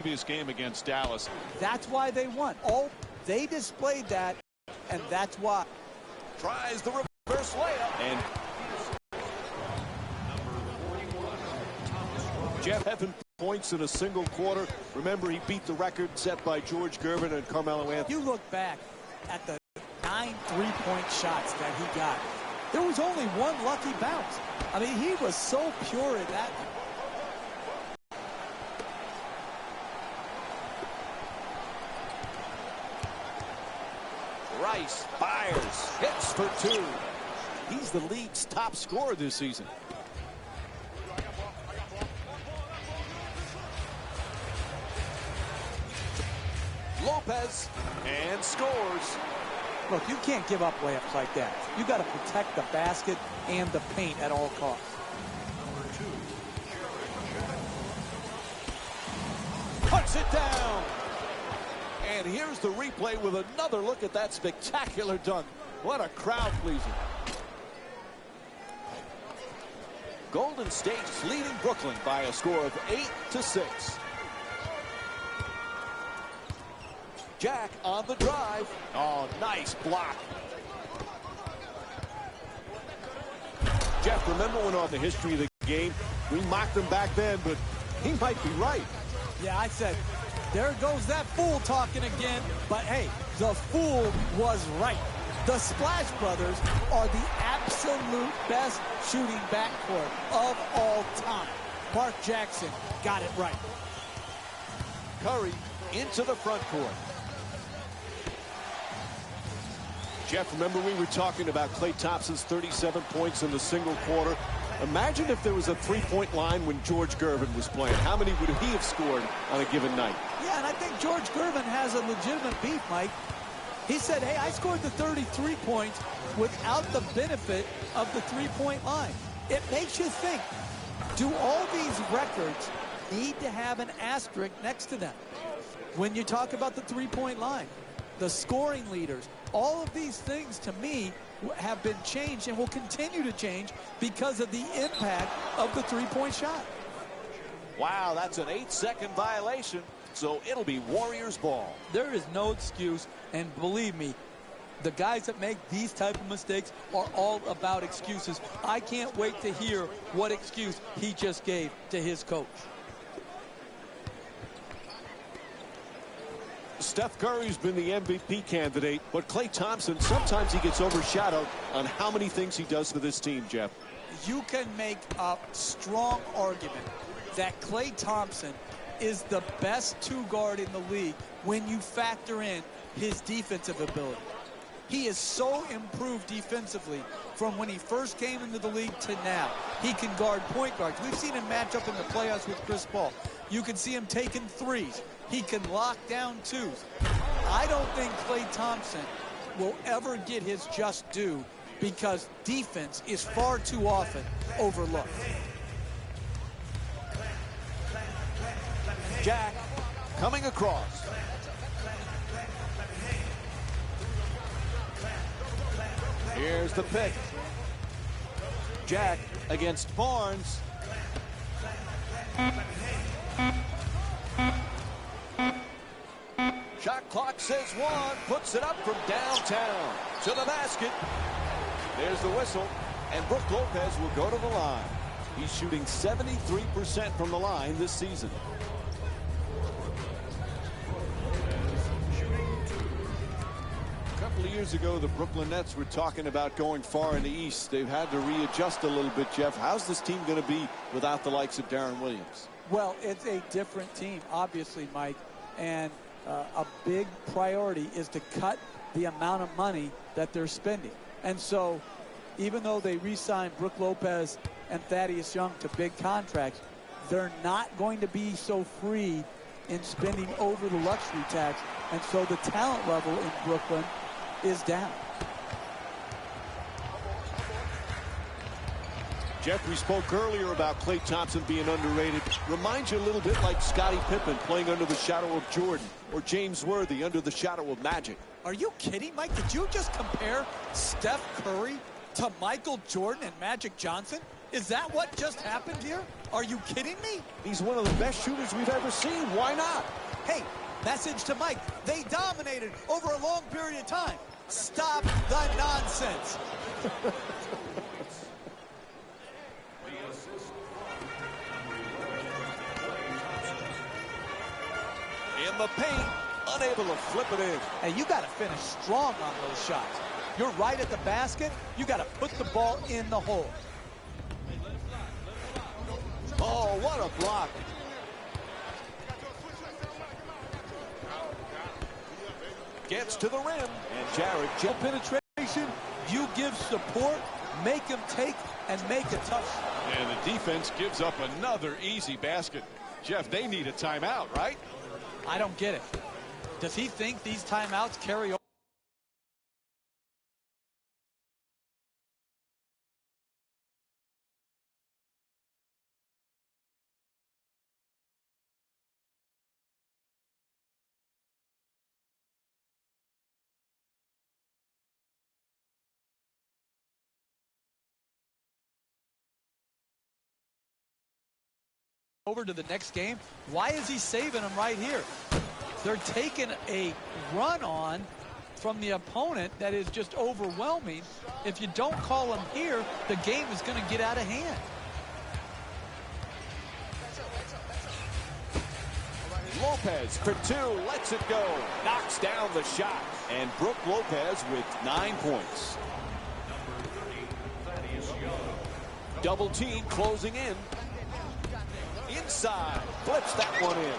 previous game against Dallas. That's why they won. They displayed that, and that's why. Tries the reverse layup. And Jeff, 7 points in a single quarter. Remember, he beat the record set by George Gervin and Carmelo Anthony. You look back at the 9 3-point shots that he got. There was only one lucky bounce. I mean, he was so pure in that. Rice fires, hits for 2. He's the league's top scorer this season. Lopez, and scores. Look, you can't give up layups like that. You got to protect the basket and the paint at all costs. Puts it down. And here's the replay with another look at that spectacular dunk. What a crowd pleaser. Golden State's leading Brooklyn by a score of 8-6. Jack on the drive. Oh, nice block. Jeff, remember when on the history of the game, we mocked him back then, but he might be right. Yeah, I said, there goes that fool talking again. But hey, the fool was right. The Splash Brothers are the absolute best shooting backcourt of all time. Mark Jackson got it right. Curry into the front court. Jeff, remember we were talking about Klay Thompson's 37 points in the single quarter. Imagine if there was a three-point line when George Gervin was playing. How many would he have scored on a given night? Yeah, and I think George Gervin has a legitimate beef, Mike. He said, hey, I scored the 33 points without the benefit of the three-point line. It makes you think, do all these records need to have an asterisk next to them? When you talk about the three-point line, the scoring leaders, all of these things to me have been changed and will continue to change because of the impact of the three-point shot. Wow, that's an 8-second violation, so it'll be Warriors ball. There is no excuse, and believe me, the guys that make these type of mistakes are all about excuses. I can't wait to hear what excuse he just gave to his coach. Steph Curry's been the MVP candidate, but Klay Thompson, sometimes he gets overshadowed on how many things he does for this team, Jeff. You can make a strong argument that Klay Thompson is the best two-guard in the league when you factor in his defensive ability. He is so improved defensively from when he first came into the league to now. He can guard point guards. We've seen him match up in the playoffs with Chris Paul. You can see him taking threes. He can lock down twos. I don't think Klay Thompson will ever get his just due because defense is far too often overlooked. Jack coming across. Here's the pick. Jack against Barnes. Shot clock says 1. Puts it up from downtown to the basket. There's the whistle, and Brook Lopez will go to the line. He's shooting 73% from the line this season. A couple of years ago, the Brooklyn Nets were talking about going far in the East. They've had to readjust a little bit, Jeff. How's this team going to be without the likes of Darren Williams? Well, it's a different team, obviously, Mike, and a big priority is to cut the amount of money that they're spending. And so even though they re-signed Brook Lopez and Thaddeus Young to big contracts, they're not going to be so free in spending over the luxury tax. And so the talent level in Brooklyn is down. Jeff, we spoke earlier about Klay Thompson being underrated. Reminds you a little bit like Scottie Pippen playing under the shadow of Jordan, or James Worthy under the shadow of Magic. Are you kidding, Mike? Did you just compare Steph Curry to Michael Jordan and Magic Johnson? Is that what just happened here? Are you kidding me? He's one of the best shooters we've ever seen. Why not? Hey, message to Mike. They dominated over a long period of time. Stop the nonsense. In the paint, unable to flip it in. Hey, you got to finish strong on those shots. You're right at the basket. You got to put the ball in the hole. Oh, what a block. Gets to the rim, and Jarrett Jack. Penetration, you give support, make him take, and make a tough shot. And the defense gives up another easy basket. Jeff, they need a timeout, right? I don't get it. Does he think these timeouts carry over? Over to the next game? Why is he saving them right here? They're taking a run on from the opponent that is just overwhelming. If you don't call him here, the game is going to get out of hand. Lopez for two, lets it go. Knocks down the shot. And Brook Lopez with 9 points. Double team closing in. Inside, flips that one in.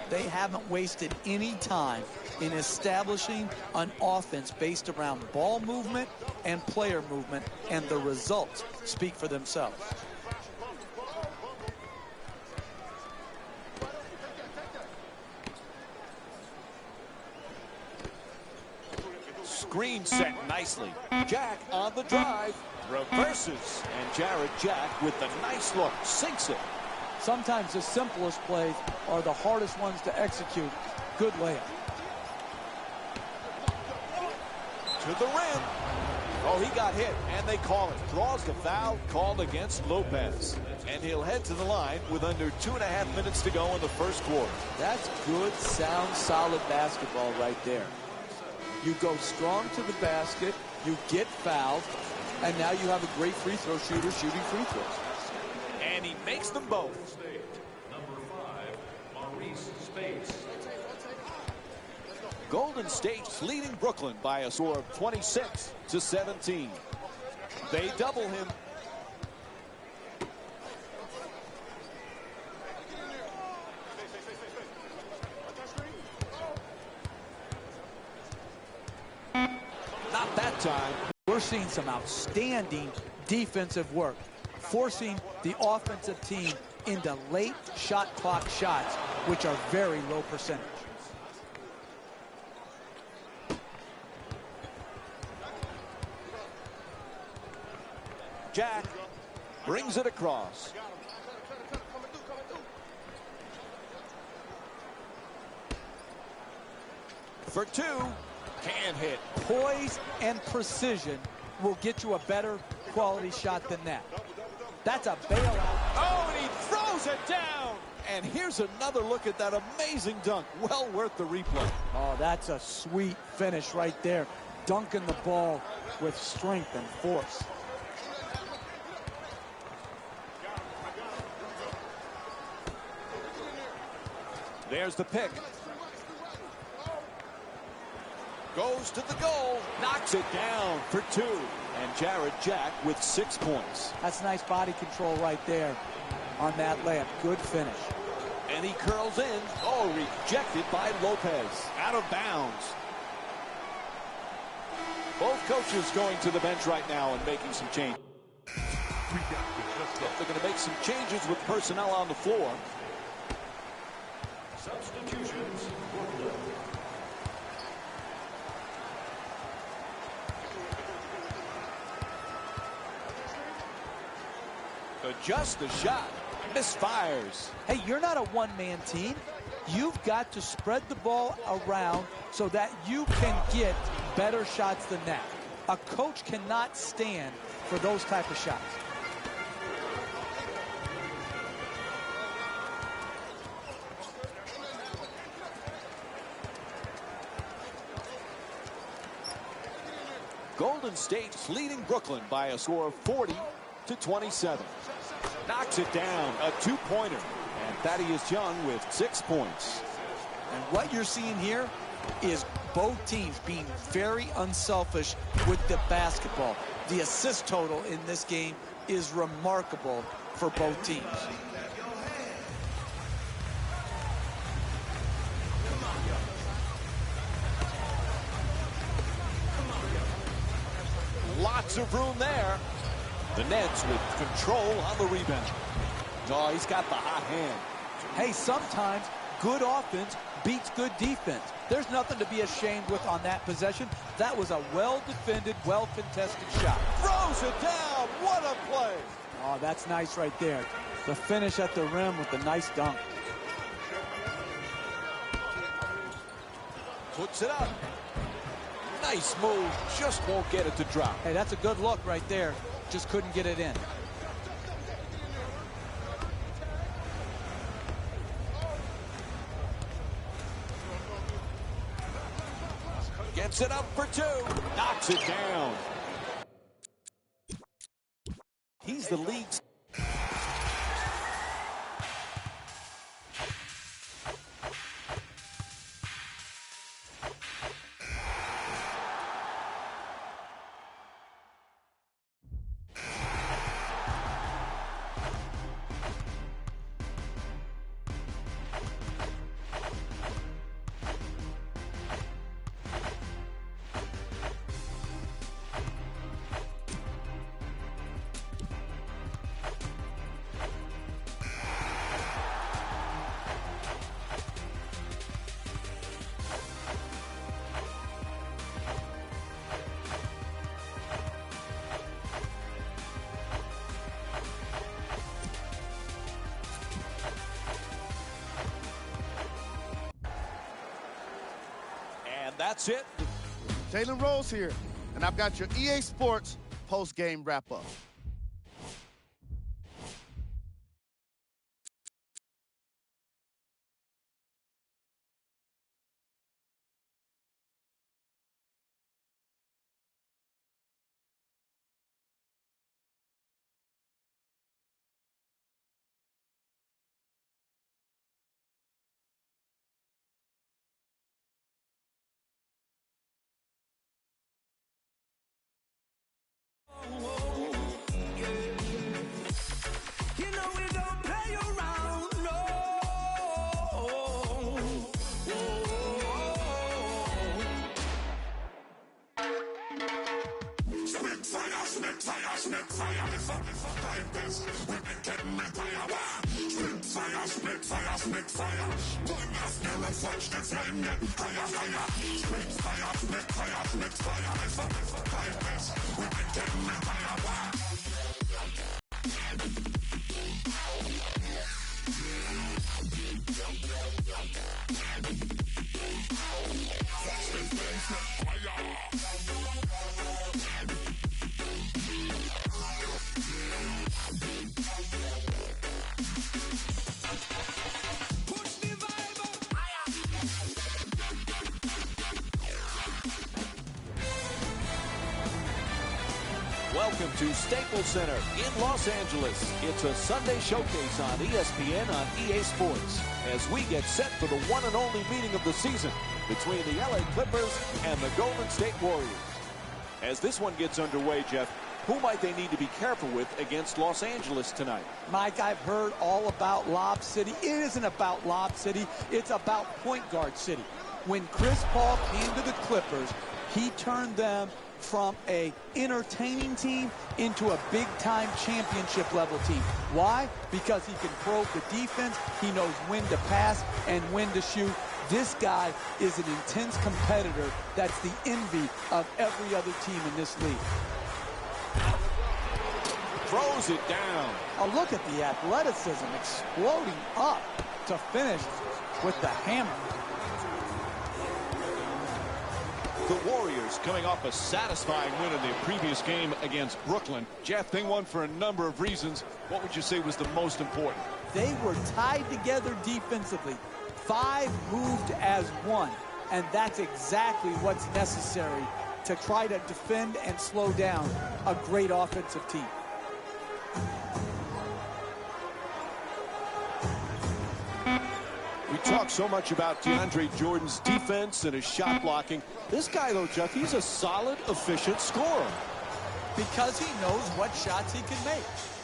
They haven't wasted any time in establishing an offense based around ball movement and player movement, and the results speak for themselves. Screen set nicely. Jack on the drive. Reverses. And Jarrett Jack with the nice look. Sinks it. Sometimes the simplest plays are the hardest ones to execute. Good layup. To the rim. Oh, he got hit, and they call it. Draws the foul called against Lopez. And he'll head to the line with under 2.5 minutes to go in the first quarter. That's good, sound, solid basketball right there. You go strong to the basket, you get fouled, and now you have a great free throw shooter shooting free throws. And he makes them both. Number 5, Maurice Space. Golden State's leading Brooklyn by a score of 26-17. They double him. Not that time. We're seeing some outstanding defensive work, forcing the offensive team into late shot clock shots, which are very low percentage. Jack brings it across. For two, can hit. Poise and precision will get you a better quality shot than that. That's a bailout. Oh, and he throws it down. And here's another look at that amazing dunk. Well worth the replay. Oh, that's a sweet finish right there. Dunking the ball with strength and force. There's the pick. Goes to the goal. Knocks it down for two. And Jarrett Jack with 6 points. That's nice body control right there on that layup. Good finish. And he curls in. Oh, rejected by Lopez. Out of bounds. Both coaches going to the bench right now and making some changes. They're going to make some changes with personnel on the floor. Substitutions. Adjusts the shot. Misfires. Hey, you're not a one-man team. You've got to spread the ball around so that you can get better shots than that. A coach cannot stand for those type of shots. Golden State's leading Brooklyn by a score of 40-27. Knocks it down, a two-pointer. And Thaddeus Young with 6 points. And what you're seeing here is both teams being very unselfish with the basketball. The assist total in this game is remarkable for both teams. Lots of room there. The Nets with control on the rebound. Oh, he's got the hot hand. Hey, sometimes good offense beats good defense. There's nothing to be ashamed with on that possession. That was a well-defended, well-contested shot. Throws it down. What a play. Oh, that's nice right there. The finish at the rim with the nice dunk. Puts it up. Nice move. Just won't get it to drop. Hey, that's a good look right there. Just couldn't get it in. Gets it up for 2. Knocks it down. He's the lead. That's it. Jalen Rose here, and I've got your EA Sports post-game wrap-up. Welcome to Staples Center in Los Angeles. It's a Sunday showcase on ESPN on EA Sports as we get set for the one and only meeting of the season between the LA Clippers and the Golden State Warriors. As this one gets underway, Jeff, who might they need to be careful with against Los Angeles tonight? Mike, I've heard all about Lob City. It isn't about Lob City. It's about point guard city. When Chris Paul came to the Clippers, he turned them from a entertaining team into a big-time championship level team. Why? Because he can probe the defense, he knows when to pass and when to shoot. This guy is an intense competitor that's the envy of every other team in this league. Throws it down. Oh, look at the athleticism exploding up to finish with the hammer. The Warriors coming off a satisfying win in their previous game against Brooklyn. Jeff, they won for a number of reasons. What would you say was the most important? They were tied together defensively. 5 moved as one, and that's exactly what's necessary to try to defend and slow down a great offensive team. We talk so much about DeAndre Jordan's defense and his shot blocking. This guy, though, Jeff, he's a solid, efficient scorer. Because he knows what shots he can make.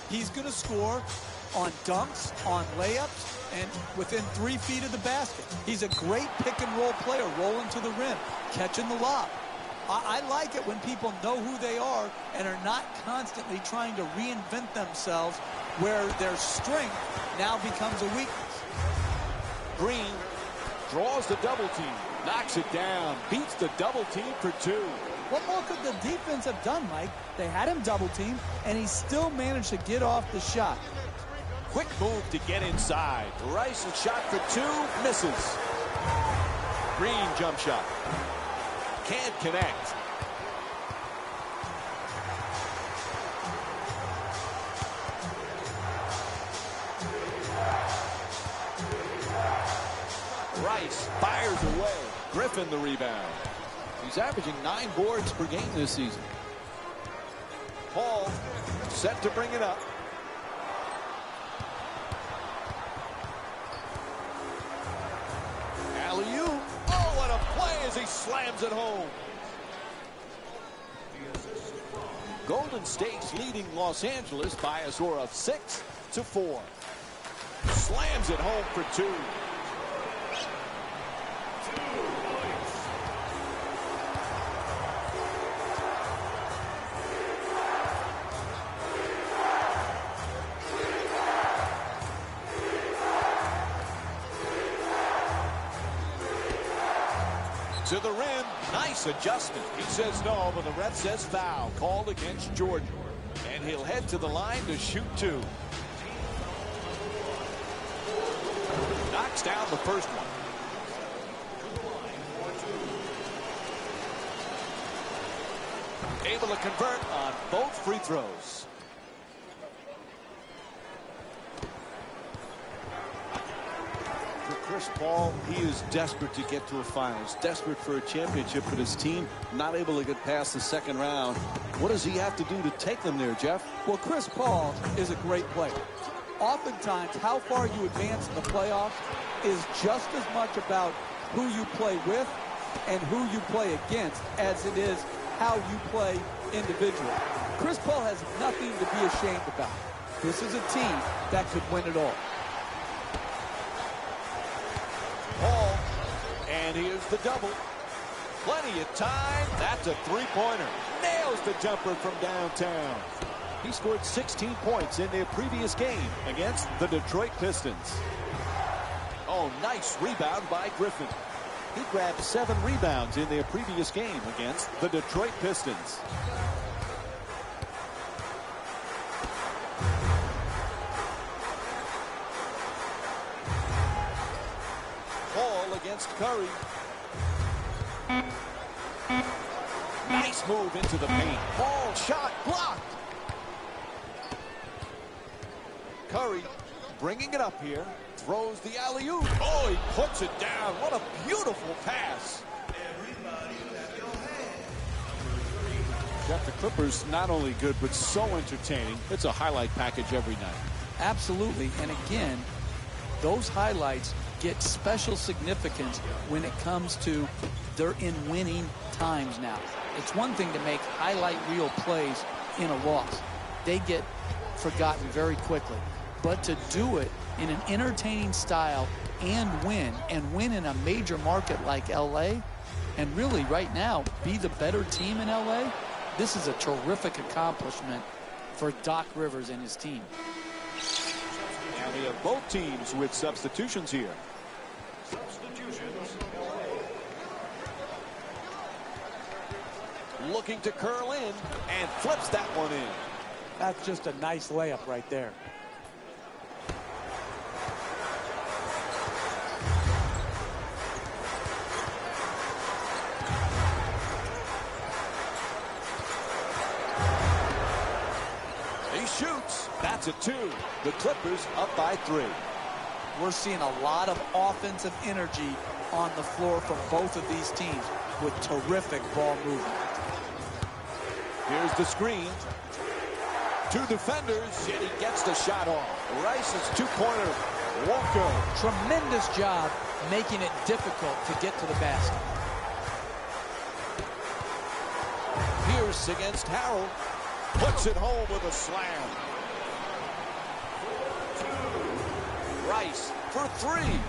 He's going to score on dunks, on layups, and within 3 feet of the basket. He's a great pick-and-roll player, rolling to the rim, catching the lob. I like it when people know who they are and are not constantly trying to reinvent themselves where their strength now becomes a weakness. Green draws the double team, knocks it down, beats the double team for 2. What more could the defense have done, Mike? They had him double team, and he still managed to get off the shot. Quick move to get inside. Rice's shot for 2, misses. Green jump shot. Can't connect. Rice fires away. Griffin the rebound. He's averaging 9 boards per game this season. Paul set to bring it up. Alley-oop. Oh, what a play as he slams it home. Golden State's leading Los Angeles by a score of 6-4. Slams it home for 2. To the rim, nice adjustment. He says no, but the ref says foul. Called against Jordan. And he'll head to the line to shoot 2. Knocks down the first one. Able to convert on both free throws. Chris Paul, he is desperate to get to a finals, desperate for a championship, but his team not able to get past the second round. What does he have to do to take them there, Jeff? Well, Chris Paul is a great player. Oftentimes, how far you advance in the playoffs is just as much about who you play with and who you play against as it is how you play individually. Chris Paul has nothing to be ashamed about. This is a team that could win it all. Paul, and here's the double. Plenty of time. That's a 3-pointer. Nails the jumper from downtown. He scored 16 points in their previous game against the Detroit Pistons. Oh, nice rebound by Griffin. He grabbed 7 rebounds in their previous game against the Detroit Pistons. Paul against Curry. Nice move into the paint. Paul shot blocked. Curry bringing it up here. Throws the alley-oop. Oh, he puts it down. What a beautiful pass. Jeff, the Clippers not only good, but so entertaining. It's a highlight package every night. Absolutely. And again, those highlights get special significance when it comes to they're in winning times now. It's one thing to make highlight reel plays in a loss. They get forgotten very quickly. But to do it in an entertaining style and win in a major market like LA, and really right now be the better team in LA, this is a terrific accomplishment for Doc Rivers and his team. And we have both teams with substitutions here. Substitutions. Looking to curl in and flips that one in. That's just a nice layup right there. He shoots. That's a 2. The Clippers up by 3. We're seeing a lot of offensive energy on the floor from both of these teams with terrific ball movement. Here's the screen. Two defenders, and he gets the shot off. Rice's two-pointer won't go. Tremendous job making it difficult to get to the basket. Pierce against Harrell. Puts it home with a slam. Rice for three.